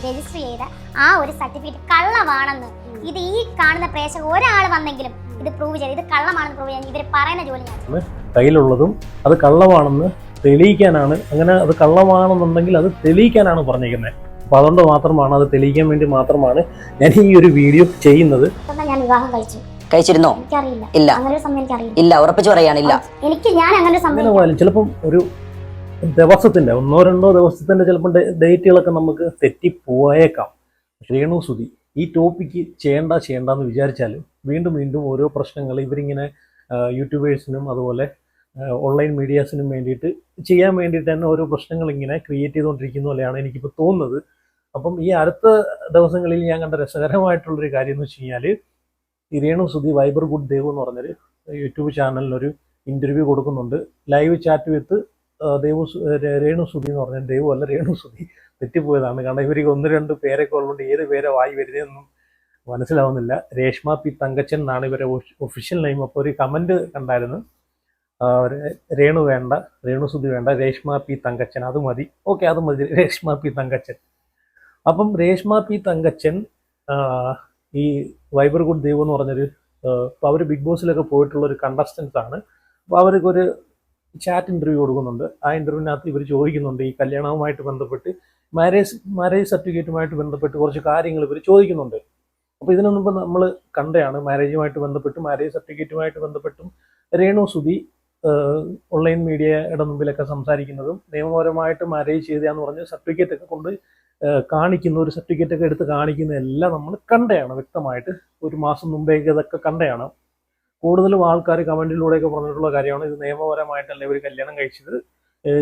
Register ചെയ്ത ആ ഒരു സർട്ടിഫിക്കറ്റ് കള്ളമാണെന്ന് ഇത് ഈ കാണുന്ന പ്രേക്ഷകർ ഒരാൾ വന്നെങ്കിലും ഇത് പ്രൂവ് ചെയ്ത് ഇത് കള്ളമാണെന്ന് പ്രൂവ് ചെയ്യാൻ ഇവർ പറയുന്ന ജോലി ഞാൻ കയ്യിലുള്ളതും അത് കള്ളമാണെന്ന് തെളിയിക്കാനാണ്. അങ്ങനെ അത് കള്ളമാണെന്നുണ്ടെങ്കിൽ അത് തെളിയിക്കാനാണ് പറഞ്ഞിരിക്കുന്നത്. അപ്പൊ അതുകൊണ്ട് മാത്രമാണ്, അത് തെളിയിക്കാൻ വേണ്ടി മാത്രമാണ് ഞാൻ ഈ ഒരു വീഡിയോ ചെയ്യുന്നത്. ഞാൻ വിവാഹം കഴിച്ചിരുന്നോ? എനിക്കറിയില്ല. ഇല്ല. അങ്ങനെ ഒരു സമയം എനിക്കറിയില്ല. ഇല്ല, ഉറപ്പിച്ചു പറയാനില്ല. ഞാൻ അങ്ങനെ ഒരു സമയം ചിലപ്പം ഒരു ദിവസത്തിന്റെ 1-2 ദിവസത്തിന്റെ ചിലപ്പോൾ ഡേറ്റുകളൊക്കെ നമുക്ക് തെറ്റിപ്പോയേക്കാം. രേണു സുധി ഈ ടോപ്പിക്ക് ചെയ്യണ്ടെന്ന് വിചാരിച്ചാലും വീണ്ടും വീണ്ടും ഓരോ പ്രശ്നങ്ങൾ ഇവരിങ്ങനെ യൂട്യൂബേഴ്സിനും അതുപോലെ ഓൺലൈൻ മീഡിയാസിനും വേണ്ടിയിട്ട് ചെയ്യാൻ വേണ്ടിയിട്ട് തന്നെ ഓരോ പ്രശ്നങ്ങൾ ഇങ്ങനെ ക്രിയേറ്റ് ചെയ്തുകൊണ്ടിരിക്കുന്ന പോലെയാണ് എനിക്കിപ്പോൾ തോന്നുന്നത്. അപ്പം ഈ അടുത്ത ദിവസങ്ങളിൽ ഞാൻ കണ്ട രസകരമായിട്ടുള്ളൊരു കാര്യം എന്ന് വെച്ച് കഴിഞ്ഞാൽ, ഈ രേണു സുധി വൈബർ ഗുഡ് ദേവ് എന്ന് പറഞ്ഞൊരു യൂട്യൂബ് ചാനലിനൊരു ഇൻ്റർവ്യൂ കൊടുക്കുന്നുണ്ട്. Live chat with Renu Sudhi എന്ന് പറഞ്ഞാൽ ദേവു അല്ല, രേണു സുധി തെറ്റിപ്പോയതാണ്. കാരണം ഇവർക്ക് 1-2 പേരൊക്കെ ഉള്ളതുകൊണ്ട് ഏത് പേരെ വായി വരുന്നതെന്നും മനസ്സിലാവുന്നില്ല. രേഷ്മ പി തങ്കച്ചൻ എന്നാണ് ഇവരെ ഒഫീഷ്യൽ നെയിം. അപ്പോൾ ഒരു കമൻറ്റ് കണ്ടായിരുന്നു, രേണു വേണ്ട, രേണു സുധി വേണ്ട, രേഷ്മ പി തങ്കച്ചൻ അത് മതി. ഓക്കെ, അത് മതി, രേഷ്മ പി തങ്കച്ചൻ. അപ്പം രേഷ്മ പി തങ്കച്ചൻ ഈ വൈബർ ഗുഡ് ദേവ് എന്ന് പറഞ്ഞൊരു അപ്പോൾ അവർ ബിഗ് ബോസിലൊക്കെ പോയിട്ടുള്ളൊരു കണ്ടസ്റ്റൻസ് ആണ്. അപ്പോൾ അവർക്കൊരു ചാറ്റ് ഇൻ്റർവ്യൂ കൊടുക്കുന്നുണ്ട്. ആ ഇൻ്റർവ്യൂവിനകത്ത് ഇവർ ചോദിക്കുന്നുണ്ട്, ഈ കല്യാണവുമായിട്ട് ബന്ധപ്പെട്ട് മാരേജ് സർട്ടിഫിക്കറ്റുമായിട്ട് ബന്ധപ്പെട്ട് കുറച്ച് കാര്യങ്ങൾ ഇവർ ചോദിക്കുന്നുണ്ട്. അപ്പോൾ ഇതിനു മുമ്പ് നമ്മൾ കണ്ടതാണ്, മാരേജുമായിട്ട് ബന്ധപ്പെട്ടും മാരേജ് സർട്ടിഫിക്കറ്റുമായിട്ട് ബന്ധപ്പെട്ടും രേണു സുധി ഓൺലൈൻ മീഡിയയുടെ മുമ്പിലൊക്കെ സംസാരിക്കുന്നതും നിയമപരമായിട്ട് മാരേജ് ചെയ്തതാന്ന് പറഞ്ഞ് സർട്ടിഫിക്കറ്റ് ഒക്കെ കൊണ്ട് കാണിക്കുന്ന, ഒരു സർട്ടിഫിക്കറ്റ് ഒക്കെ എടുത്ത് കാണിക്കുന്ന എല്ലാം നമ്മൾ കണ്ടതാണ്. വ്യക്തമായിട്ട് 1 മാസം മുമ്പേക്ക് ഇതൊക്കെ കണ്ടതാണ്. കൂടുതലും ആൾക്കാർ കമൻറ്റിലൂടെയൊക്കെ പറഞ്ഞിട്ടുള്ള കാര്യമാണ്, ഇത് നിയമപരമായിട്ടല്ല ഇവർ കല്യാണം കഴിച്ചത്,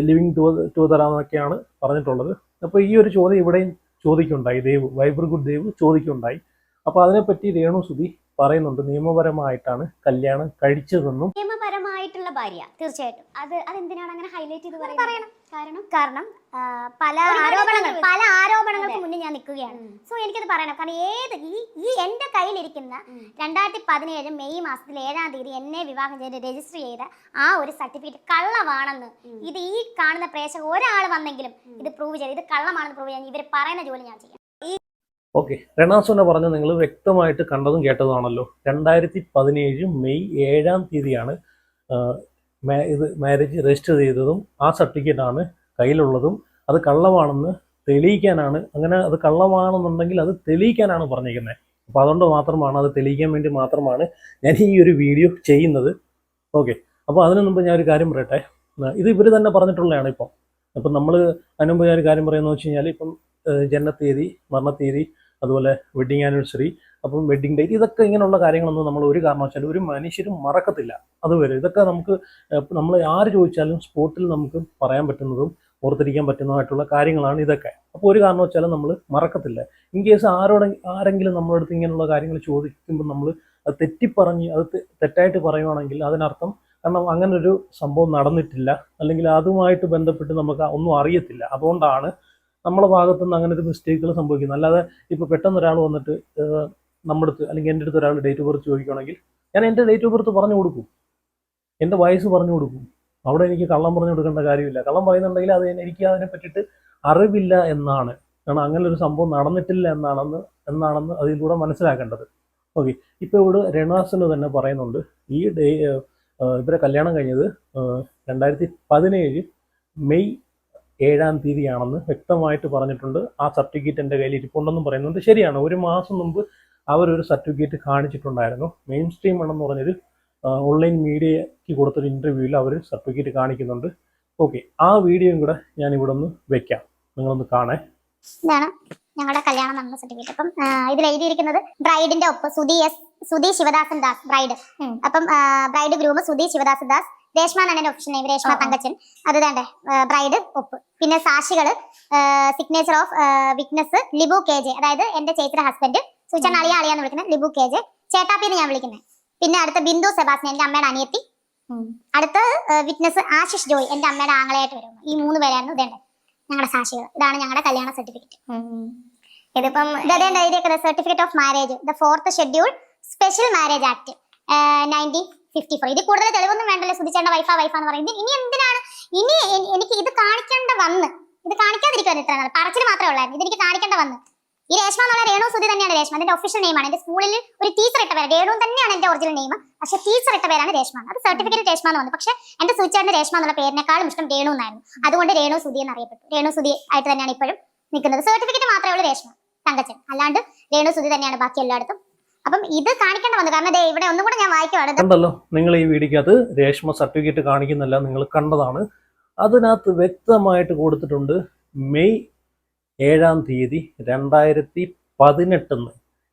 ലിവിങ് ടുഗദർ എന്നൊക്കെയാണ് പറഞ്ഞിട്ടുള്ളത്. അപ്പോൾ ഈ ഒരു ചോദ്യം ഇവിടെയും ചോദിക്കുണ്ടായി, വൈബർ ഗുഡ് ദേവ് ചോദിക്കുണ്ടായി. അപ്പോൾ അതിനെപ്പറ്റി രേണു സുധി പറയുന്നുണ്ട്, നിയമപരമായിട്ടാണ് കല്യാണം കഴിച്ചതെന്നും. നിയമപരമായിട്ടുള്ള ഭാര്യ തീർച്ചയായിട്ടും അതെന്തിനാണ് അങ്ങനെ ഹൈലൈറ്റ് ചെയ്ത് പറയണം? കാരണം പല ആരോപണങ്ങൾക്ക് മുന്നിൽ ഞാൻ നിൽക്കുകയാണ്. സോ എനിക്കത് പറയണം. കാരണം ഈ എന്റെ കയ്യിലിരിക്കുന്ന 2017 മെയ് മാസത്തിൽ 7-ാം തീയതി എന്നെ വിവാഹം ചെയ്ത് രജിസ്റ്റർ ചെയ്ത ആ ഒരു സർട്ടിഫിക്കറ്റ് കള്ളമാണെന്ന് ഇത് ഈ കാണുന്ന പ്രേക്ഷകർ ഒരാൾ വന്നെങ്കിലും ഇത് പ്രൂവ് ചെയ്ത് ഇത് കള്ളമാണെന്ന് പ്രൂവ് ചെയ്യാൻ ഇവർ പറയുന്ന ജോലി ഞാൻ ചെയ്യാം. ഓക്കെ, റെനാസുനെ പറഞ്ഞ നിങ്ങൾ വ്യക്തമായിട്ട് കണ്ടതും കേട്ടതുമാണല്ലോ. 2017 മെയ് 7-ാം തീയതിയാണ് ഇത് മാരേജ് രജിസ്റ്റർ ചെയ്തതും ആ സർട്ടിഫിക്കറ്റാണ് കയ്യിലുള്ളതും അത് കള്ളമാണെന്ന് തെളിയിക്കാനാണ്. അങ്ങനെ അത് കള്ളമാണെന്നുണ്ടെങ്കിൽ അത് തെളിയിക്കാനാണ് പറഞ്ഞിരിക്കുന്നത്. അപ്പോൾ അതുകൊണ്ട് മാത്രമാണ്, അത് തെളിയിക്കാൻ വേണ്ടി മാത്രമാണ് ഞാൻ ഈ ഒരു വീഡിയോ ചെയ്യുന്നത്. ഓക്കെ, അപ്പോൾ അതിനു മുമ്പ് ഞാൻ ഒരു കാര്യം പറയട്ടെ. ഇത് ഇവർ തന്നെ പറഞ്ഞിട്ടുള്ളതാണ്. ഇപ്പം നമ്മൾ അതിന് മുമ്പ് ഞാൻ ഒരു കാര്യം പറയുന്നത് വെച്ച് കഴിഞ്ഞാൽ, ഇപ്പം ജനനത്തീയതി, മരണത്തീയതി, അതുപോലെ വെഡ്ഡിങ് ആനിവേഴ്സറി, അപ്പം വെഡ്ഡിങ് ഡേറ്റ്, ഇതൊക്കെ ഇങ്ങനെയുള്ള കാര്യങ്ങളൊന്നും നമ്മൾ ഒരു കാരണവശാലും ഒരു മനുഷ്യരും മറക്കത്തില്ല. അതുവരെ ഇതൊക്കെ നമുക്ക് നമ്മൾ ആര് ചോദിച്ചാലും സ്പോട്ടിൽ നമുക്ക് പറയാൻ പറ്റുന്നതും ഓർത്തിരിക്കാൻ പറ്റുന്നതായിട്ടുള്ള കാര്യങ്ങളാണ് ഇതൊക്കെ. അപ്പോൾ ഒരു കാരണവശാലും നമ്മൾ മറക്കത്തില്ല. ഇൻ കേസ് ആരെങ്കിലും നമ്മുടെ അടുത്ത് ഇങ്ങനെയുള്ള കാര്യങ്ങൾ ചോദിക്കുമ്പോൾ നമ്മൾ അത് തെറ്റിപ്പറഞ്ഞ് അത് തെറ്റായിട്ട് പറയുവാണെങ്കിൽ അതിനർത്ഥം കാരണം അങ്ങനെ ഒരു സംഭവം നടന്നിട്ടില്ല, അല്ലെങ്കിൽ അതുമായിട്ട് ബന്ധപ്പെട്ട് നമുക്ക് ഒന്നും അറിയത്തില്ല. അതുകൊണ്ടാണ് നമ്മുടെ ഭാഗത്തുനിന്ന് അങ്ങനെ ഒരു മിസ്റ്റേക്കുകൾ സംഭവിക്കുന്നത്. അല്ലാതെ ഇപ്പോൾ പെട്ടെന്ന് ഒരാൾ വന്നിട്ട് നമ്മുടെ അടുത്ത് അല്ലെങ്കിൽ എൻ്റെ അടുത്ത് ഒരാൾ ഡേറ്റ് ഓഫ് ബർത്ത് ചോദിക്കുകയാണെങ്കിൽ ഞാൻ എൻ്റെ ഡേറ്റ് ഓഫ് ബർത്ത് പറഞ്ഞു കൊടുക്കും, എൻ്റെ വയസ്സ് പറഞ്ഞു കൊടുക്കും. അവിടെ എനിക്ക് കള്ളം പറഞ്ഞു കൊടുക്കേണ്ട കാര്യമില്ല. കള്ളം പറയുന്നുണ്ടെങ്കിൽ അത് എനിക്ക് അതിനെ പറ്റിയിട്ട് അറിവില്ല എന്നാണ്. കാരണം അങ്ങനെ ഒരു സംഭവം നടന്നിട്ടില്ല എന്നാണെന്ന് അതിലൂടെ മനസ്സിലാക്കേണ്ടത്. ഓക്കെ, ഇപ്പോൾ ഇവിടെ രേണുസുന് തന്നെ പറയുന്നുണ്ട്, ഈ ഇവരെ കല്യാണം കഴിഞ്ഞത് 2017 മെയ് 7-ാം തീയതിയാണെന്ന് വ്യക്തമായിട്ട് പറഞ്ഞിട്ടുണ്ട്. ആ സർട്ടിഫിക്കറ്റ് എൻ്റെ കയ്യിൽ ഇരിപ്പുണ്ടെന്നും പറയുന്നുണ്ട്. ശരിയാണ്, 1 മാസം മുമ്പ് അവരൊരു സർട്ടിഫിക്കറ്റ് കാണിച്ചിട്ടുണ്ടായിരുന്നു. മെയിൻ സ്ട്രീം ആണെന്ന് പറഞ്ഞൊരു ഓൺലൈൻ മീഡിയയ്ക്ക് കൊടുത്തൊരു ഇൻ്റർവ്യൂവിൽ അവർ സർട്ടിഫിക്കറ്റ് കാണിക്കുന്നുണ്ട്. ഓക്കെ, ആ വീഡിയോയും കൂടെ ഞാൻ ഇവിടെ ഒന്ന് വെക്കാം, നിങ്ങളൊന്ന് കാണേ. ഇതാണ് ഞങ്ങളുടെ കല്യാണം നടന്ന സർട്ടിഫിക്കറ്റ്. അപ്പം ഇതിൽ എഴുതിയിരിക്കുന്നത് ബ്രൈഡിന്റെ ഒപ്പ് സുധി ശിവദാസൻ ദാസ് ബ്രൈഡ്. അപ്പം ബ്രൈഡ് ഗ്രൂം സുധി ശിവദാസൻ ദാസ്, രേഷ്മ എന്നാണ് ഒഫീഷ്യൽ നെയിം, രേഷ്മ തങ്കച്ചൻ. അത് വേണ്ടേ ബ്രൈഡ് ഒപ്പ്. പിന്നെ സാക്ഷികള് signature of witness Libu KJ, അതായത് എന്റെ ചേച്ചിയുടെ ഹസ്ബൻഡ്, സൂചന അളിയാന്ന് വിളിക്കുന്നത് ലിബു KJ, ചേട്ടാപ്പിന്ന് ഞാൻ വിളിക്കുന്നത്. പിന്നെ അടുത്ത ബിന്ദു സെബാസ്റ്റ്യൻ, എന്റെ അമ്മയുടെ അനിയത്തി. അടുത്ത വിറ്റ്നസ് ആശിഷ് ജോയ്, എന്റെ അമ്മയുടെ ആങ്ങളയായിട്ട് വരുന്നു. ഈ 3 പേരായിരുന്നു ഇതേണ്ട ഞങ്ങളുടെ സാക്ഷികൾ. ഇതാണ് ഞങ്ങളുടെ കല്യാണ സർട്ടിഫിക്കറ്റ്. ഇതിപ്പം certificate of marriage, the 4th schedule special marriage act 1954. ഇത് കൂടുതൽ തെളിവൊന്നും വേണ്ടല്ലോ, സുധിച്ചേണ്ട വൈഫാന്ന് പറയുന്നത്. ഇനി എന്തിനാണ് എനിക്ക് ഇത് കാണിക്കേണ്ട വന്ന് ഇത് കാണിക്കാതിരിക്കുവായിരുന്നു ഇത്ര നാൾ. പറച്ചിൽ മാത്രമേ ഉള്ളായിരുന്നു. ഇതെനിക്ക് കാണിക്കേണ്ട വന്നു. ഈ രേഷ്മ എന്നുള്ള രേണു സുധി തന്നെയാണ് രേഷ്മ. അതിന്റെ ഒഫീഷ്യൽ നെയിമാണ്. എന്റെ സ്കൂളിൽ ഒരു ടീച്ചർ ഇട്ട പേര് രേണു തന്നെയാണ് എന്റെ ഒറിജിനൽ നെയിം. പക്ഷെ ടീച്ചർ ഇട്ട പേരാണ് രേഷ്മ. അത് സർട്ടിഫിക്കറ്റ് രേഷ്മ എന്ന് വന്നു. പക്ഷെ എന്റെ സൂചിച്ചാറിന്റെ രേഷ്മ എന്നുള്ള പേരിനേക്കാളും ഇഷ്ടം രേണു എന്നായിരുന്നു. അതുകൊണ്ട് രേണു സുധി എന്നറിയപ്പെട്ടു. രേണു സുധി ആയിട്ട് തന്നെയാണ് ഇപ്പോഴും നിൽക്കുന്നത്. സർട്ടിഫിക്കറ്റ് മാത്രമേ ഉള്ളൂ രേഷ്മ തങ്കച്ചൻ, അല്ലാണ്ട് രേണു സുധി തന്നെയാണ് ബാക്കി എല്ലായിടത്തും. അപ്പം ഇത് കാണിക്കേണ്ട വന്നു. കാരണം ദേ ഇവിടെ ഒന്നും കൂടെ ഞാൻ വായിക്കുവാണ്. കണ്ടല്ലോ നിങ്ങൾ ഈ വീഡിയോക്കകത്ത് രേഷ്മ സർട്ടിഫിക്കറ്റ് കാണിക്കുന്നില്ല, നിങ്ങൾ കണ്ടതാണ്. അതിനകത്ത് വ്യക്തമായിട്ട് കൊടുത്തിട്ടുണ്ട് മെയ് 7-ാം തീയതി 2018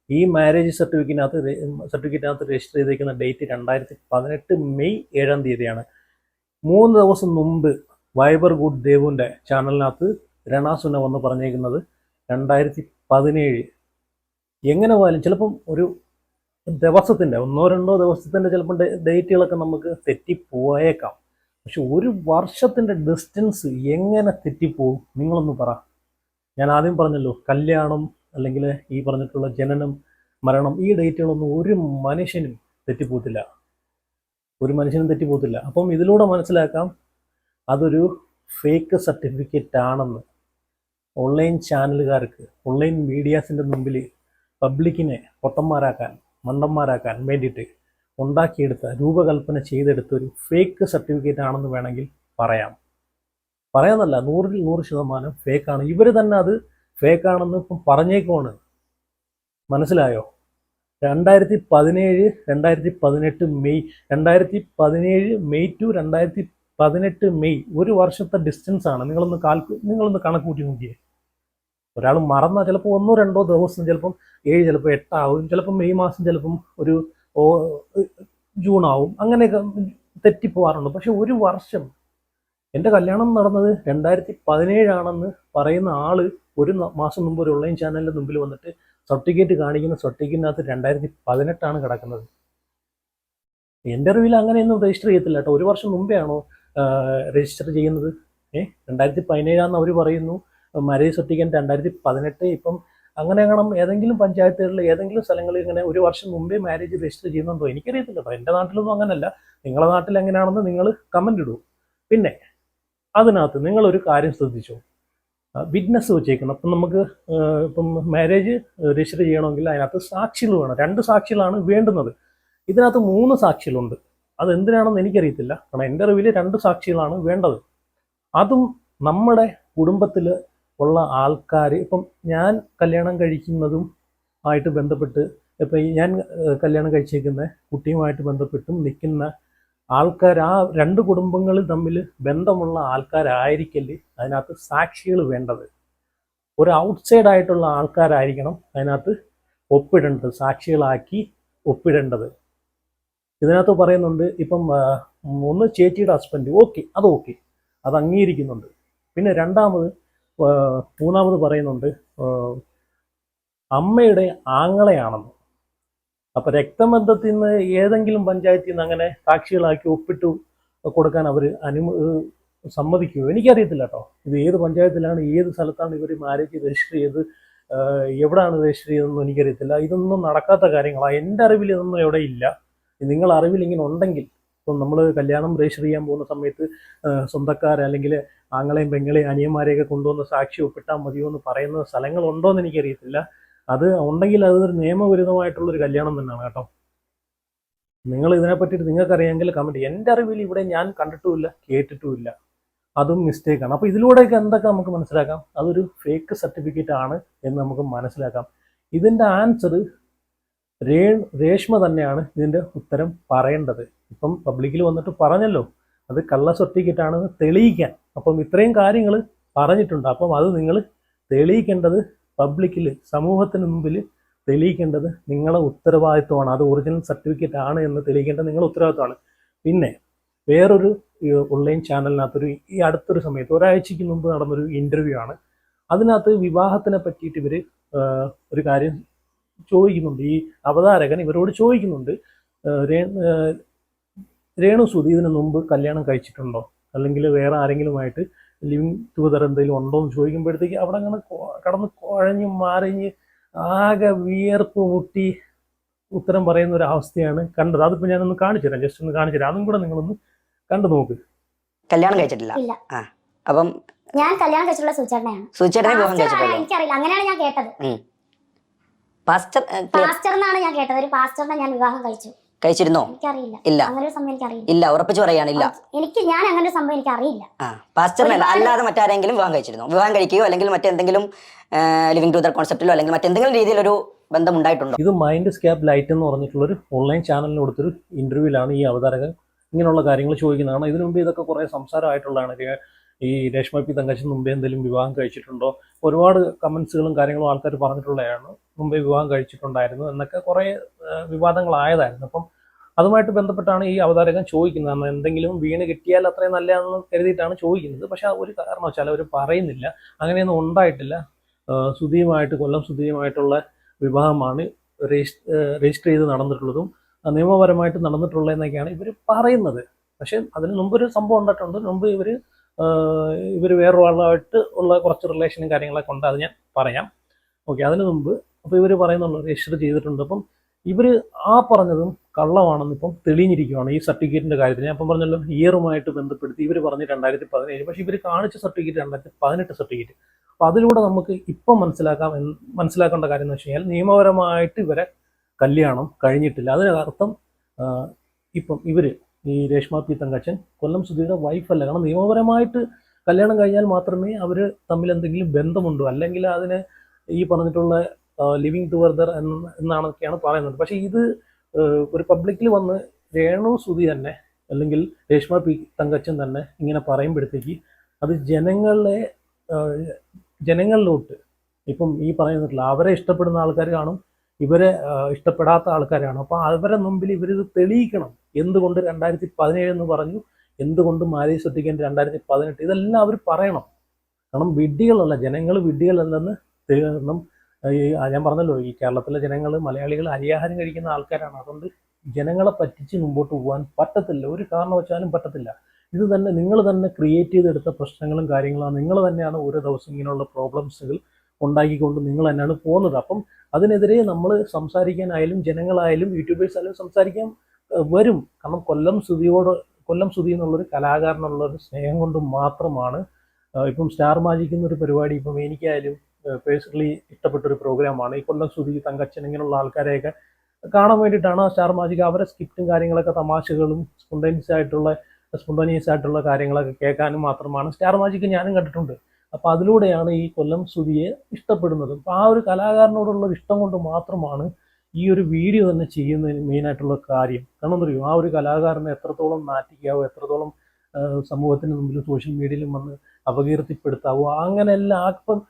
ഈ മാരേജ് സർട്ടിഫിക്കറ്റിനകത്ത് രജിസ്റ്റർ ചെയ്തിരിക്കുന്ന ഡേറ്റ് 2018 മെയ് 7-ാം തീയതിയാണ്. 3 ദിവസം മുമ്പ് വൈബർ ഗുഡ് ദേവുവിൻ്റെ ചാനലിനകത്ത് രണാസുന വന്ന് പറഞ്ഞേക്കുന്നത് 2017. എങ്ങനെ പോയാലും ചിലപ്പം ഒരു ദിവസത്തിൻ്റെ 1-2 ദിവസത്തിൻ്റെ ചിലപ്പം ഡേറ്റുകളൊക്കെ നമുക്ക് തെറ്റിപ്പോയേക്കാം. പക്ഷെ ഒരു വർഷത്തിൻ്റെ ഡിസ്റ്റൻസ് എങ്ങനെ തെറ്റിപ്പോവും നിങ്ങളൊന്ന് പറ. ഞാൻ ആദ്യം പറഞ്ഞല്ലോ, കല്യാണം അല്ലെങ്കിൽ ഈ പറഞ്ഞിട്ടുള്ള ജനനം, മരണം, ഈ ഡേറ്റുകളൊന്നും ഒരു മനുഷ്യനും തെറ്റിപ്പോത്തില്ല. അപ്പം ഇതിലൂടെ മനസ്സിലാക്കാം അതൊരു ഫേക്ക് സർട്ടിഫിക്കറ്റ് ആണെന്ന്. ഓൺലൈൻ ചാനലുകാർക്ക്, ഓൺലൈൻ മീഡിയാസിൻ്റെ മുമ്പിൽ പബ്ലിക്കിനെ പൊട്ടന്മാരാക്കാൻ, മണ്ടന്മാരാക്കാൻ വേണ്ടിയിട്ട് ഉണ്ടാക്കിയെടുത്ത, രൂപകൽപ്പന ചെയ്തെടുത്ത ഒരു ഫേക്ക് സർട്ടിഫിക്കറ്റ് ആണെന്ന് വേണമെങ്കിൽ പറയാമെന്നല്ല, 100% ഫേക്കാണ്. ഇവർ തന്നെ അത് ഫേക്കാണെന്ന് ഇപ്പം പറഞ്ഞേക്കുവാണ്. മനസ്സിലായോ? 2017 മെയ് 2017 മെയ് ടു 2018 മെയ്, ഒരു വർഷത്തെ ഡിസ്റ്റൻസ് ആണ്. നിങ്ങളൊന്ന് കണക്ക് കൂട്ടി നോക്കിയേ. ഒരാൾ മറന്നാൽ ചിലപ്പോൾ 1-2 ദിവസം, ചിലപ്പം 7, ചിലപ്പോൾ 8 ആവും, ചിലപ്പം മെയ് മാസം, ചിലപ്പം ഒരു ജൂൺ ആവും, അങ്ങനെയൊക്കെ തെറ്റിപ്പോവാറുണ്ട്. പക്ഷെ ഒരു വർഷം, എൻ്റെ കല്യാണം നടന്നത് 2017 ആണെന്ന് പറയുന്ന ആള് ഒരു മാസം മുമ്പ് ഒരു ഓൺലൈൻ ചാനലിൻ്റെ മുമ്പിൽ വന്നിട്ട് സർട്ടിഫിക്കറ്റ് കാണിക്കുന്ന സർട്ടിഫിക്കറ്റിനകത്ത് 2018 കിടക്കുന്നത്. എൻ്റെ അറിവിൽ അങ്ങനെയൊന്നും രജിസ്റ്റർ ചെയ്യത്തില്ല കേട്ടോ. ഒരു വർഷം മുമ്പേ ആണോ രജിസ്റ്റർ ചെയ്യുന്നത്? 2017 അവർ പറയുന്നു. Marriage certificate 2018. ഇപ്പം അങ്ങനെ കാണാം ഏതെങ്കിലും പഞ്ചായത്തുകളിൽ, ഏതെങ്കിലും സ്ഥലങ്ങളിൽ ഇങ്ങനെ ഒരു വർഷം മുമ്പേ മാരേജ് രജിസ്റ്റർ ചെയ്യുന്നുണ്ടോ എനിക്കറിയത്തില്ല കേട്ടോ. എൻ്റെ നാട്ടിലൊന്നും അങ്ങനല്ല. നിങ്ങളുടെ നാട്ടിൽ എങ്ങനെയാണെന്ന് നിങ്ങൾ കമൻ്റ് ഇടൂ. പിന്നെ അതിനകത്ത് നിങ്ങളൊരു കാര്യം ശ്രദ്ധിച്ചോ, വിറ്റ്നസ് വെച്ചേക്കണം. അപ്പം നമുക്ക് ഇപ്പം മാരേജ് രജിസ്റ്റർ ചെയ്യണമെങ്കിൽ അതിനകത്ത് സാക്ഷികൾ വേണം. 2 സാക്ഷികളാണ് വേണ്ടുന്നത്. ഇതിനകത്ത് 3 സാക്ഷികളുണ്ട്. അതെന്തിനാണെന്ന് എനിക്കറിയത്തില്ല. കാരണം എൻ്റെ അറിവിൽ 2 സാക്ഷികളാണ് വേണ്ടത്. അതും നമ്മുടെ കുടുംബത്തിൽ ഉള്ള ആൾക്കാർ, ഇപ്പം ഞാൻ കല്യാണം കഴിക്കുന്നതും ആയിട്ട് ബന്ധപ്പെട്ട്, ഇപ്പം ഞാൻ കല്യാണം കഴിച്ചേക്കുന്ന കുട്ടിയുമായിട്ട് ബന്ധപ്പെട്ടും നിൽക്കുന്ന ആൾക്കാർ, ആ 2 കുടുംബങ്ങളിൽ തമ്മിൽ ബന്ധമുള്ള ആൾക്കാരായിരിക്കല് അതിനകത്ത് സാക്ഷികൾ വേണ്ടത്. ഒരു ഔട്ട്സൈഡ് ആയിട്ടുള്ള ആൾക്കാരായിരിക്കണം അതിനകത്ത് ഒപ്പിടേണ്ടത്, സാക്ഷികളാക്കി ഒപ്പിടേണ്ടത്. ഇതിനകത്ത് പറയുന്നുണ്ട്, ഇപ്പം ഒന്ന് ചേച്ചിയുടെ ഹസ്ബൻഡ്, ഓക്കെ, അത് അംഗീകരിക്കുന്നുണ്ട്. പിന്നെ മൂന്നാമത് പറയുന്നുണ്ട് അമ്മയുടെ ആങ്ങളെയാണെന്ന്. അപ്പം രക്തബന്ധത്തിൽ നിന്ന് ഏതെങ്കിലും പഞ്ചായത്തിൽ നിന്ന് അങ്ങനെ സാക്ഷികളാക്കി ഒപ്പിട്ട് കൊടുക്കാൻ അവർ സമ്മതിക്കുമോ? എനിക്കറിയത്തില്ല കേട്ടോ. ഇത് ഏത് പഞ്ചായത്തിലാണ്, ഏത് സ്ഥലത്താണ് ഇവർ മാരേജ് രജിസ്റ്റർ ചെയ്ത്, എവിടെയാണ് രജിസ്റ്റർ ചെയ്തതെന്നും എനിക്കറിയത്തില്ല. ഇതൊന്നും നടക്കാത്ത കാര്യങ്ങളാണ്. എൻ്റെ അറിവിൽ ഇതൊന്നും എവിടെ ഇല്ല. നിങ്ങൾ അറിവിൽ ഇങ്ങനെ ഉണ്ടെങ്കിൽ, ഇപ്പം നമ്മൾ കല്യാണം രജിസ്റ്റർ ചെയ്യാൻ പോകുന്ന സമയത്ത് സ്വന്തക്കാർ അല്ലെങ്കിൽ ആങ്ങളെയും പെങ്ങളെയും അനിയന്മാരെയൊക്കെ കൊണ്ടുവന്ന് സാക്ഷി ഒപ്പിട്ടാൽ മതിയോ എന്ന് പറയുന്ന സ്ഥലങ്ങളുണ്ടോ എന്ന് എനിക്കറിയത്തില്ല. അത് ഉണ്ടെങ്കിൽ അതൊരു നിയമവിരുദ്ധമായിട്ടുള്ളൊരു കല്യാണം തന്നെയാണ് കേട്ടോ. നിങ്ങൾ ഇതിനെപ്പറ്റിയിട്ട് നിങ്ങൾക്കറിയാമെങ്കിൽ കമൻറ്റ്. എൻ്റെ അറിവിൽ ഇവിടെ ഞാൻ കണ്ടിട്ടുമില്ല, കേട്ടിട്ടുമില്ല. അതും മിസ്റ്റേക്കാണ്. അപ്പോൾ ഇതിലൂടെയൊക്കെ എന്തൊക്കെ നമുക്ക് മനസ്സിലാക്കാം? അതൊരു ഫേക്ക് സർട്ടിഫിക്കറ്റ് ആണ് എന്ന് നമുക്ക് മനസ്സിലാക്കാം. ഇതിൻ്റെ ആൻസർ രേഷ്മ തന്നെയാണ് ഇതിൻ്റെ ഉത്തരം പറയേണ്ടത്. ഇപ്പം പബ്ലിക്കിൽ വന്നിട്ട് പറഞ്ഞല്ലോ അത് കള്ള സർട്ടിഫിക്കറ്റ് ആണെന്ന് തെളിയിക്കാൻ. അപ്പം ഇത്രയും കാര്യങ്ങൾ പറഞ്ഞിട്ടുണ്ട്. അപ്പം അത് നിങ്ങൾ തെളിയിക്കേണ്ടത് പബ്ലിക്കിൽ, സമൂഹത്തിന് മുമ്പിൽ തെളിയിക്കേണ്ടത് നിങ്ങളെ ഉത്തരവാദിത്വമാണ്. അത് ഒറിജിനൽ സർട്ടിഫിക്കറ്റ് ആണ് എന്ന് തെളിയിക്കേണ്ടത് നിങ്ങളുടെ ഉത്തരവാദിത്വമാണ്. പിന്നെ വേറൊരു ഓൺലൈൻ ചാനലിനകത്തൊരു ഈ അടുത്തൊരു സമയത്ത് ഒരാഴ്ചയ്ക്ക് മുമ്പ് നടന്നൊരു ഇൻ്റർവ്യൂ ആണ്. അതിനകത്ത് വിവാഹത്തിനെ പറ്റിയിട്ട് ഇവർ ഒരു കാര്യം ചോദിക്കുന്നുണ്ട്. ഈ അവതാരകൻ ഇവരോട് ചോദിക്കുന്നുണ്ട്, രേണു സുധി ഇതിനു മുമ്പ് കല്യാണം കഴിച്ചിട്ടുണ്ടോ, അല്ലെങ്കിൽ വേറെ ആരെങ്കിലുമായിട്ട് ലിവിങ് ടുഗദർ എന്തെങ്കിലും ഉണ്ടോ എന്ന് ചോദിക്കുമ്പോഴത്തേക്ക് അവിടെ അങ്ങനെ കടന്ന് കുഴഞ്ഞ് മറിഞ്ഞ് ആകെ വിയർപ്പ് മുട്ടി ഉത്തരം പറയുന്ന ഒരു അവസ്ഥയാണ് കണ്ടത്. അതിപ്പോൾ ഞാനൊന്ന് കാണിച്ചു തരാം, ജസ്റ്റ് ഒന്ന് കാണിച്ചു തരാം. അതും കൂടെ നിങ്ങളൊന്ന് കണ്ടു നോക്ക്. കല്യാണം കഴിച്ചിട്ടില്ല. ഇല്ല. അപ്പം ഞാൻ കല്യാണം കഴിച്ചിട്ടുള്ള സൂചേട്ടനെയാണ്. സുചേട്ടനെ വിവാഹം കഴിച്ചിട്ടുള്ളൂ. എനിക്കറിയില്ല, അങ്ങനെയാണ് ഞാൻ കേട്ടത്. പാസ്റ്റർ പാസ്റ്റർ എന്നാണ് ഞാൻ കേട്ടത്. ഒരു പാസ്റ്ററിനെ ഞാൻ വിവാഹം കഴിച്ചിരുന്നോ? എനിക്കറിയില്ല. ഇല്ല. അങ്ങനെ ഒരു സംഭവം എനിക്കറിയില്ല. ഇല്ല, ഉറപ്പിച്ചു പറയാനില്ല. ഞാൻ അങ്ങനെ ഒരു സംഭവം എനിക്കറിയില്ല. പാസ്റ്ററിനല്ല, അല്ലാതെ മറ്റാരെങ്കിലും വിവാഹം കഴിച്ചിരുന്നോ? വിവാഹം കഴിക്കുകയോ അല്ലെങ്കിൽ മറ്റെന്തെങ്കിലും ലിവിംഗ് ടുഗദർ കോൺസെപ്റ്റിലോ അല്ലെങ്കിൽ മറ്റെന്തെങ്കിലും രീതിയിലൊരു ബന്ധം ഉണ്ടായിട്ടുണ്ടോ? ഇത് മൈൻഡ് സ്കാപ്പ് ലൈറ്റ് എന്ന് പറഞ്ഞിട്ടുള്ളൊരു ഓൺലൈൻ ചാനലിന് കൊടുത്തൊരു ഇന്റർവ്യൂവിലാണ് ഈ അവതാരകൻ ഇങ്ങനെയുള്ള കാര്യങ്ങൾ ചോദിക്കുന്നതാണ്. ഇതിനു മുമ്പ് ഇതൊക്കെ കുറേ സംസാരമായിട്ടുള്ളതാണ്. ഈ രേഷ്മ പി തങ്കച്ചൻ മുമ്പേ എന്തെങ്കിലും വിവാഹം കഴിച്ചിട്ടുണ്ടോ, ഒരുപാട് കമന്റ്സുകളും കാര്യങ്ങളും ആൾക്കാർ പറഞ്ഞിട്ടുള്ളതാണ്. മുമ്പേ വിവാഹം കഴിച്ചിട്ടുണ്ടായിരുന്നു എന്നൊക്കെ കുറേ വിവാദങ്ങളായതായിരുന്നു. അപ്പം അതുമായിട്ട് ബന്ധപ്പെട്ടാണ് ഈ അവതാരകൻ ചോദിക്കുന്നത്. എന്തെങ്കിലും വീണ് കിട്ടിയാൽ അത്രയും നല്ലതാണെന്ന് കരുതിയിട്ടാണ് ചോദിക്കുന്നത്. പക്ഷെ ഒരു കാരണവശാലും അവർ പറയുന്നില്ല, അങ്ങനെയൊന്നും ഉണ്ടായിട്ടില്ല. സുധിയുമായിട്ട്, കൊല്ലം സുധിയുമായിട്ടുള്ള വിവാഹമാണ് രജിസ്റ്റർ ചെയ്ത് നടന്നിട്ടുള്ളതും നിയമപരമായിട്ട് നടന്നിട്ടുള്ളതെന്നൊക്കെയാണ് ഇവർ പറയുന്നത്. പക്ഷെ അതിന് മുമ്പൊരു സംഭവം ഉണ്ടായിട്ടുണ്ട്. മുമ്പ് ഇവർ വേറൊരാളായിട്ട് ഉള്ള കുറച്ച് റിലേഷനും കാര്യങ്ങളൊക്കെ ഉണ്ട്, അത് ഞാൻ പറയാം. ഓക്കെ, അതിന് മുമ്പ് അപ്പോൾ ഇവർ പറയുന്നുള്ളൂ രജിസ്റ്റർ ചെയ്തിട്ടുണ്ട്. അപ്പം ഇവർ ആ പറഞ്ഞതും കള്ളമാണെന്ന് ഇപ്പം തെളിഞ്ഞിരിക്കുകയാണ് ഈ സർട്ടിഫിക്കറ്റിൻ്റെ കാര്യത്തിൽ. ഞാൻ ഇപ്പം പറഞ്ഞല്ലോ, ഇയറുമായിട്ട് ബന്ധപ്പെടുത്തി ഇവർ പറഞ്ഞ് 2017, പക്ഷേ ഇവർ കാണിച്ച സർട്ടിഫിക്കറ്റ് 2018 സർട്ടിഫിക്കറ്റ്. അപ്പോൾ അതിലൂടെ നമുക്ക് ഇപ്പം മനസ്സിലാക്കേണ്ട കാര്യം എന്ന് വെച്ച് കഴിഞ്ഞാൽ നിയമപരമായിട്ട് ഇവരെ കല്യാണം കഴിഞ്ഞിട്ടില്ല. അതിനർത്ഥം ഇപ്പം ഇവർ ഈ രേഷ്മ പി തങ്കച്ചൻ കൊല്ലം സുധിയുടെ വൈഫല്ല. കാരണം നിയമപരമായിട്ട് കല്യാണം കഴിഞ്ഞാൽ മാത്രമേ അവർ തമ്മിൽ എന്തെങ്കിലും ബന്ധമുണ്ടോ, അല്ലെങ്കിൽ അതിന് ഈ പറഞ്ഞിട്ടുള്ള ലിവിങ് ടുഗദർ എന്നാണൊക്കെയാണ് പറയുന്നത്. പക്ഷേ ഇത് ഒരു പബ്ലിക്കിൽ വന്ന് രേണു സുധി തന്നെ അല്ലെങ്കിൽ രേഷ്മ പി തങ്കച്ചൻ തന്നെ ഇങ്ങനെ പറയുമ്പോഴത്തേക്ക് അത് ജനങ്ങളിലോട്ട് ഇപ്പം ഈ പറയുന്നില്ല, അവരെ ഇഷ്ടപ്പെടുന്ന ആൾക്കാർ കാണും, ഇവരെ ഇഷ്ടപ്പെടാത്ത ആൾക്കാർ കാണും. അപ്പോൾ അവരെ മുമ്പിൽ ഇവരിത് തെളിയിക്കണം. എന്തുകൊണ്ട് 2017 എന്ന് പറഞ്ഞു, എന്തുകൊണ്ട് മാരേജ് സർട്ടിഫിക്കറ്റ് 2018, ഇതെല്ലാം അവർ പറയണം. കാരണം വിഡ്ഢികളല്ല, ജനങ്ങൾ വിഡ്ഢികളല്ലെന്ന് കാരണം ഞാൻ പറഞ്ഞല്ലോ, ഈ കേരളത്തിലെ ജനങ്ങൾ, മലയാളികൾ അരിയാഹാരം കഴിക്കുന്ന ആൾക്കാരാണ്. അതുകൊണ്ട് ജനങ്ങളെ പറ്റിച്ച് മുമ്പോട്ട് പോകാൻ പറ്റത്തില്ല, ഒരു കാരണവശാലും പറ്റത്തില്ല. ഇത് തന്നെ നിങ്ങൾ തന്നെ ക്രിയേറ്റ് ചെയ്തെടുത്ത പ്രശ്നങ്ങളും കാര്യങ്ങളാണ്. നിങ്ങൾ തന്നെയാണ് ഓരോ ദിവസം ഇങ്ങനെയുള്ള പ്രോബ്ലംസുകൾ ഉണ്ടാക്കിക്കൊണ്ട് നിങ്ങൾ തന്നെയാണ് പോകുന്നത്. അപ്പം അതിനെതിരെ നമ്മൾ സംസാരിക്കാനായാലും ജനങ്ങളായാലും യൂട്യൂബേഴ്സ് ആയാലും സംസാരിക്കാൻ വരും. കാരണം കൊല്ലം സുധി എന്നുള്ളൊരു കലാകാരനുള്ളൊരു സ്നേഹം കൊണ്ട് മാത്രമാണ്. ഇപ്പം സ്റ്റാർ മാജിക് എന്നൊരു പരിപാടി ഇപ്പം എനിക്കായാലും പേഴ്സണലി ഇഷ്ടപ്പെട്ടൊരു പ്രോഗ്രാമാണ്. ഈ കൊല്ലം സുധി, തങ്കച്ചൻ ഇങ്ങനെയുള്ള ആൾക്കാരെയൊക്കെ കാണാൻ വേണ്ടിയിട്ടാണ് ആ സ്റ്റാർ മാജിക്. അവരെ സ്കിപ്റ്റും കാര്യങ്ങളൊക്കെ, തമാശകളും സ്പോണ്ടേനിയസ് ആയിട്ടുള്ള കാര്യങ്ങളൊക്കെ കേൾക്കാനും മാത്രമാണ് സ്റ്റാർ മാജിക് ഞാനും കണ്ടിട്ടുണ്ട്. അപ്പോൾ അതിലൂടെയാണ് ഈ കൊല്ലം സുധിയെ ഇഷ്ടപ്പെടുന്നത്. അപ്പോൾ ആ ഒരു കലാകാരനോടുള്ള ഇഷ്ടം കൊണ്ട് മാത്രമാണ് ഈ ഒരു വീഡിയോ തന്നെ ചെയ്യുന്നതിന് മെയിനായിട്ടുള്ള കാര്യം. കാരണം അറിയോ, ആ ഒരു കലാകാരനെ എത്രത്തോളം നാറ്റിക്കാവോ, എത്രത്തോളം സമൂഹത്തിന് മുമ്പിലും സോഷ്യൽ മീഡിയയിലും വന്ന് അപകീർത്തിപ്പെടുത്താവോ, അങ്ങനെയെല്ലാം ഇപ്പം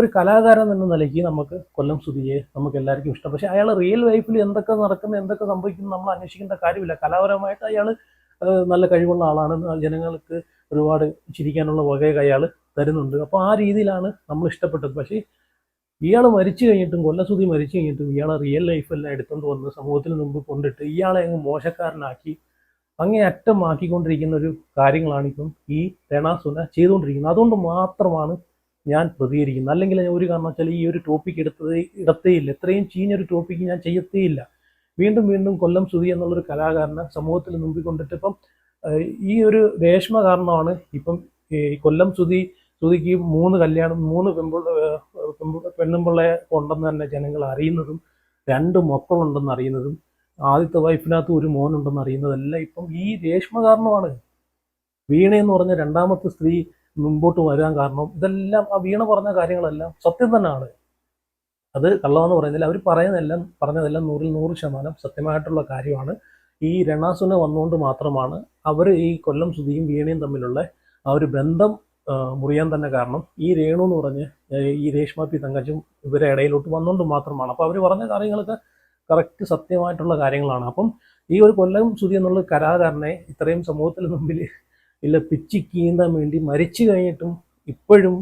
ഒരു കലാകാരൻ എന്ന നിലയ്ക്ക് നമുക്ക് കൊല്ലം സുധിയെ നമുക്ക് എല്ലാവർക്കും ഇഷ്ടം. പക്ഷേ അയാൾ റിയൽ ലൈഫിൽ എന്തൊക്കെ നടക്കുന്നു, എന്തൊക്കെ സംഭവിക്കുന്നു നമ്മൾ അന്വേഷിക്കേണ്ട കാര്യമില്ല. കലാപരമായിട്ട് അയാൾ നല്ല കഴിവുള്ള ആളാണ്, ജനങ്ങൾക്ക് ഒരുപാട് ചിരിക്കാനുള്ള വകയൊക്കെ അയാൾ തരുന്നുണ്ട്. അപ്പോൾ ആ രീതിയിലാണ് നമ്മൾ ഇഷ്ടപ്പെട്ടത്. പക്ഷേ ഇയാൾ മരിച്ചു കഴിഞ്ഞിട്ടും, കൊല്ലസുധി മരിച്ചു കഴിഞ്ഞിട്ടും ഇയാളെ റിയൽ ലൈഫെല്ലാം എടുത്തുകൊണ്ട് വന്ന് സമൂഹത്തിന് മുമ്പ് കൊണ്ടിട്ട് ഇയാളെ അങ്ങ് മോശക്കാരനാക്കി അങ്ങേയറ്റമാക്കിക്കൊണ്ടിരിക്കുന്ന ഒരു കാര്യങ്ങളാണ് ഇപ്പം ഈ രേണാസുന ചെയ്തുകൊണ്ടിരിക്കുന്നത്. അതുകൊണ്ട് മാത്രമാണ് ഞാൻ പ്രതികരിക്കുന്നത്. അല്ലെങ്കിൽ ഞാൻ ഒരു കാരണം വെച്ചാൽ ഈ ഒരു ടോപ്പിക് ഇടത്തേയില്ല. ഇത്രയും ചീഞ്ഞൊരു ടോപ്പിക്ക് ഞാൻ ചെയ്യത്തേയില്ല. വീണ്ടും കൊല്ലം സുധി എന്നുള്ളൊരു കലാകാരനെ സമൂഹത്തിൽ മുമ്പിൽ കൊണ്ടിട്ട് ഇപ്പം ഈ ഒരു രേഷ്മ കാരണമാണ് ഇപ്പം ഈ കൊല്ലം സുധിക്ക് 3 കല്യാണം, 3 പെണ്ണുമ്പിള്ളയെ ഉണ്ടെന്ന് തന്നെ ജനങ്ങൾ അറിയുന്നതും, 2 മക്കളുണ്ടെന്ന് അറിയുന്നതും, ആദ്യത്തെ വൈഫിനകത്ത് ഒരു മോനുണ്ടെന്ന് അറിയുന്നതെല്ലാം ഇപ്പം ഈ രേഷ്മ കാരണമാണ്. വീണയെന്ന് പറഞ്ഞ 2ാമത്തെ സ്ത്രീ മുമ്പോട്ട് വരാൻ കാരണം ഇതെല്ലാം ആ വീണ പറഞ്ഞ കാര്യങ്ങളെല്ലാം സത്യം തന്നെയാണ്. അത് കള്ളമെന്ന് പറയുന്നില്ല. അവർ പറഞ്ഞതെല്ലാം 100% സത്യമായിട്ടുള്ള കാര്യമാണ്. ഈ രേണാസുന വന്നുകൊണ്ട് മാത്രമാണ് അവർ ഈ കൊല്ലം സുധിയും വീണയും തമ്മിലുള്ള ആ ഒരു ബന്ധം മുറിയാൻ തന്നെ കാരണം ഈ രേണു എന്ന് പറഞ്ഞ് ഈ രേഷ്മ പി തങ്കച്ചും ഇവരെ ഇടയിലോട്ട് വന്നുകൊണ്ട് മാത്രമാണ്. അപ്പോൾ അവർ പറഞ്ഞ കാര്യങ്ങളൊക്കെ കറക്റ്റ് സത്യമായിട്ടുള്ള കാര്യങ്ങളാണ്. അപ്പം ഈ ഒരു കൊല്ലം സുധി എന്നുള്ള കലാകാരനെ ഇത്രയും സമൂഹത്തിന് മുമ്പിൽ പിച്ചി കീന്താൻ വേണ്ടി മരിച്ചു കഴിഞ്ഞിട്ടും ഇപ്പോഴും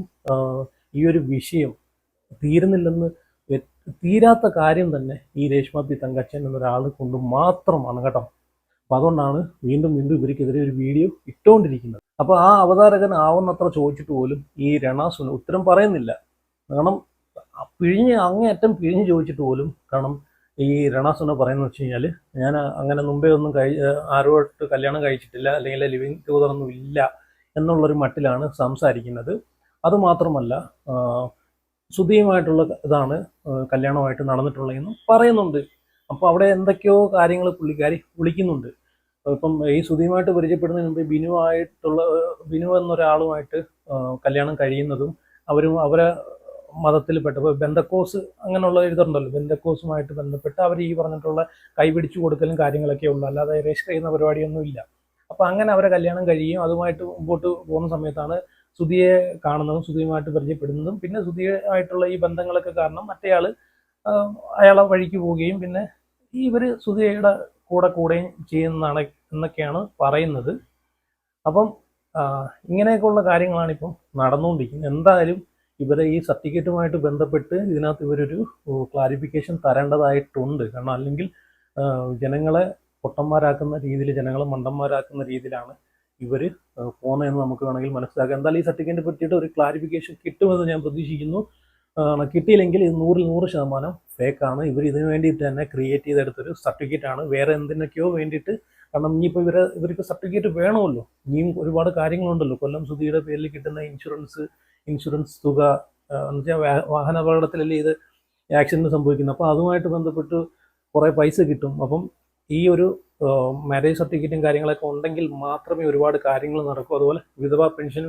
ഈ ഒരു വിഷയം തീരാത്ത കാര്യം തന്നെ ഈ രേഷ്മ പി തങ്കച്ചൻ എന്നൊരാൾ കൊണ്ട് മാത്രമാണ് കേട്ടോ. അപ്പം അതുകൊണ്ടാണ് വീണ്ടും ഇവർക്കെതിരെ ഒരു വീഡിയോ ഇട്ടുകൊണ്ടിരിക്കുന്നത്. അപ്പോൾ ആ അവതാരകൻ ആവുന്നത്ര ചോദിച്ചിട്ട് പോലും ഈ രേണാസുന ഉത്തരം പറയുന്നില്ല. കാരണം അങ്ങേയറ്റം പിഴിഞ്ഞ് ചോദിച്ചിട്ട് പോലും. കാരണം ഈ രേണാസുന പറയുന്നത് വെച്ച് കഴിഞ്ഞാൽ ഞാൻ അങ്ങനെ മുമ്പേ ഒന്നും ആരോട്ട് കല്യാണം കഴിച്ചിട്ടില്ല, അല്ലെങ്കിൽ ലിവിങ് ടുഗദറൊന്നും ഇല്ല എന്നുള്ളൊരു മട്ടിലാണ് സംസാരിക്കുന്നത്. അതുമാത്രമല്ല ശ്രുതിയുമായിട്ടുള്ള ഇതാണ് കല്യാണമായിട്ട് നടന്നിട്ടുള്ളതെന്നും പറയുന്നുണ്ട്. അപ്പോൾ അവിടെ എന്തൊക്കെയോ കാര്യങ്ങൾ പുള്ളിക്കാരി വിളിക്കുന്നുണ്ട്. ഇപ്പം ഈ ശ്രുതിയുമായിട്ട് പരിചയപ്പെടുന്നതിന് മുമ്പ് ബിനു എന്നൊരാളുമായിട്ട് കല്യാണം കഴിയുന്നതും അവരെ മതത്തിൽപ്പെട്ടപ്പോൾ ബെന്തക്കോസ് അങ്ങനെയുള്ള ഇതുണ്ടല്ലോ, ബെന്തക്കോസുമായിട്ട് ബന്ധപ്പെട്ട് അവർ ഈ പറഞ്ഞിട്ടുള്ള കൈപിടിച്ചു കൊടുക്കലും കാര്യങ്ങളൊക്കെ ഉള്ളൂ, അല്ലാതെ രജിസ്റ്റർ ചെയ്യുന്ന പരിപാടിയൊന്നും ഇല്ല. അപ്പോൾ അങ്ങനെ അവരെ കല്യാണം കഴിയും. അതുമായിട്ട് മുമ്പോട്ട് പോകുന്ന സമയത്താണ് ശ്രുതിയെ കാണുന്നതും ശ്രുതിയുമായിട്ട് പരിചയപ്പെടുന്നതും. പിന്നെ ശ്രുതിയായിട്ടുള്ള ഈ ബന്ധങ്ങളൊക്കെ കാരണം മറ്റേയാൾ അയാളെ വഴിക്ക് പോവുകയും പിന്നെ ഇവർ ശ്രുതിയുടെ കൂടുകയും ചെയ്യുന്നതാണ് എന്നൊക്കെയാണ് പറയുന്നത്. അപ്പം ഇങ്ങനെയൊക്കെയുള്ള കാര്യങ്ങളാണ് ഇപ്പം നടന്നുകൊണ്ടിരിക്കുന്നത്. എന്തായാലും ഇവരെ ഈ സർട്ടിഫിക്കറ്റുമായിട്ട് ബന്ധപ്പെട്ട് ഇതിനകത്ത് ഇവരൊരു ക്ലാരിഫിക്കേഷൻ തരേണ്ടതായിട്ടുണ്ട്. കാരണം അല്ലെങ്കിൽ ജനങ്ങളെ പൊട്ടന്മാരാക്കുന്ന രീതിയിൽ, ജനങ്ങളെ മണ്ടന്മാരാക്കുന്ന രീതിയിലാണ് ഇവർ പോകുന്നതെന്ന് നമുക്ക് വേണമെങ്കിൽ മനസ്സിലാക്കാം. എന്തായാലും ഈ സർട്ടിഫിക്കറ്റിനെ പറ്റിയിട്ട് ഒരു ക്ലാരിഫിക്കേഷൻ കിട്ടുമെന്ന് ഞാൻ പ്രതീക്ഷിക്കുന്നു. കിട്ടിയില്ലെങ്കിൽ ഇത് 100% ഫേക്കാണ്. ഇവർ ഇതിനു വേണ്ടിയിട്ട് തന്നെ ക്രിയേറ്റ് ചെയ്തെടുത്തൊരു സർട്ടിഫിക്കറ്റാണ്. വേറെ എന്തിനൊക്കെയോ വേണ്ടിയിട്ട്. കാരണം ഇനിയിപ്പോൾ ഇവർക്ക് സർട്ടിഫിക്കറ്റ് വേണമല്ലോ, ഇനിയും ഒരുപാട് കാര്യങ്ങളുണ്ടല്ലോ. കൊല്ലം ശ്രുതിയുടെ പേരിൽ കിട്ടുന്ന ഇൻഷുറൻസ് തുക എന്ന് വെച്ചാൽ വാഹന അപകടത്തിലല്ലേ ഇത് ആക്സിഡൻറ്റ് സംഭവിക്കുന്നത്. അപ്പോൾ അതുമായിട്ട് ബന്ധപ്പെട്ട് കുറേ പൈസ കിട്ടും. അപ്പം ഈ ഒരു മാരേജ് സർട്ടിഫിക്കറ്റും കാര്യങ്ങളൊക്കെ ഉണ്ടെങ്കിൽ മാത്രമേ ഒരുപാട് കാര്യങ്ങൾ നടക്കൂ. അതുപോലെ വിധവാ പെൻഷൻ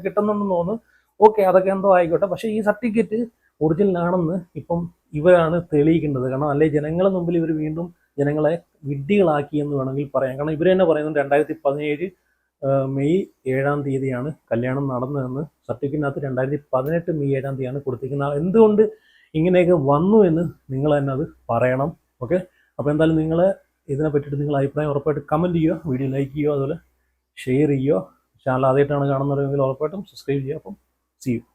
കിട്ടുന്നുണ്ടെന്ന് തോന്നുന്നു. ഓക്കെ, അതൊക്കെ എന്തോ ആയിക്കോട്ടെ. പക്ഷേ ഈ സർട്ടിഫിക്കറ്റ് ഒറിജിനൽ ആണെന്ന് ഇപ്പം ഇവരാണ് തെളിയിക്കേണ്ടത്. കാരണം അല്ലെങ്കിൽ ജനങ്ങളെ മുമ്പിൽ ഇവർ വീണ്ടും ജനങ്ങളെ വിഡ്ഢികളാക്കി എന്ന് വേണമെങ്കിൽ പറയാം. കാരണം ഇവർ തന്നെ പറയുന്നത് 2017 മെയ് 7 കല്യാണം നടന്നതെന്ന്. സർട്ടിഫിക്കറ്റിനകത്ത് 2018 മെയ് 7 കൊടുത്തിരിക്കുന്നത്. എന്തുകൊണ്ട് ഇങ്ങനെയൊക്കെ വന്നു എന്ന് നിങ്ങൾ തന്നെ അത് പറയണം. ഓക്കെ, അപ്പോൾ എന്തായാലും നിങ്ങൾ ഇതിനെ പറ്റിയിട്ട് നിങ്ങൾ അഭിപ്രായം ഉറപ്പായിട്ട് കമൻറ്റ് ചെയ്യുക, വീഡിയോ ലൈക്ക് ചെയ്യുക, അതുപോലെ ഷെയർ ചെയ്യുക. ചാനൽ ആദ്യമായിട്ടാണ് കാണുന്നതെങ്കിൽ ഉറപ്പായിട്ടും സബ്സ്ക്രൈബ് ചെയ്യുക. അപ്പം see you.